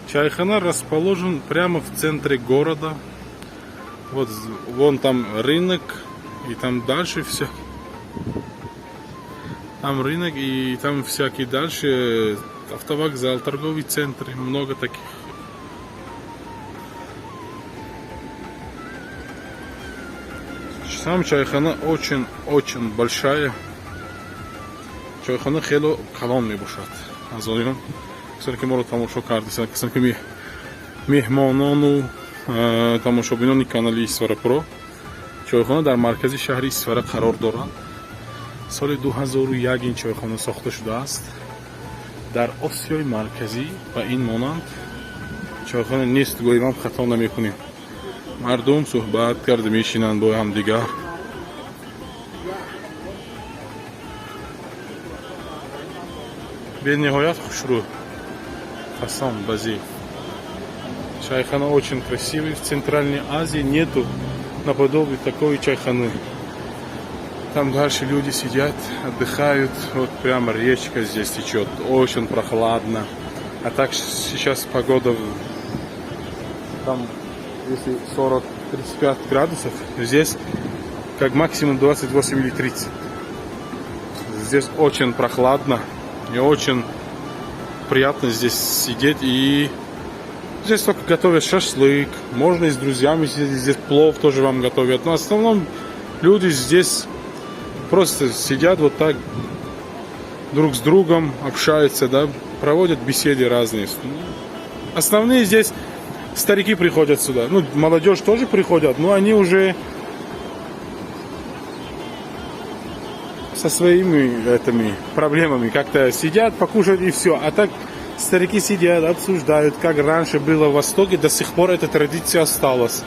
Чайхана расположен прямо в центре города. Вот вон там рынок, и там дальше все. Там рынок, и там всякие дальше автовокзал, торговый центр, много таких. Сам Чайхана очень большая. Чайхана хело калон мебошад. Аз он ксанки моро тамошо кардисам, ксанки меҳмонону тамошобинони канали Исфара Про. Чойхона дар маркази шаҳри Исфара қарор дорад. Соли 2001 ин чойхона сохта шудааст. Дар Осиёи марказӣ ба ин монанд чойхона нест, гӯям хато намекунем. Мардум суҳбат карда мешинанд бо ҳамдигар. Бениҳоят хушрӯ. Хасан бази. Чайхана очень красивый. В Центральной Азии нету наподобие такой чайханы. Там дальше люди сидят, отдыхают. Вот прямо речка здесь течет. Очень прохладно. А так сейчас погода там, если 40-35 градусов, здесь как максимум 28 или 30. Здесь очень прохладно. И очень приятно здесь сидеть. И здесь только готовят шашлык. Можно и с друзьями сидеть. Здесь плов тоже вам готовят. Но в основном люди здесь просто сидят вот так друг с другом, общаются, да, проводят беседы разные. Основные здесь старики приходят сюда. Ну, молодежь тоже приходят, но они уже со своими этими проблемами как-то сидят, покушают и все. А так старики сидят, обсуждают, как раньше было в Востоке, до сих пор эта традиция осталась.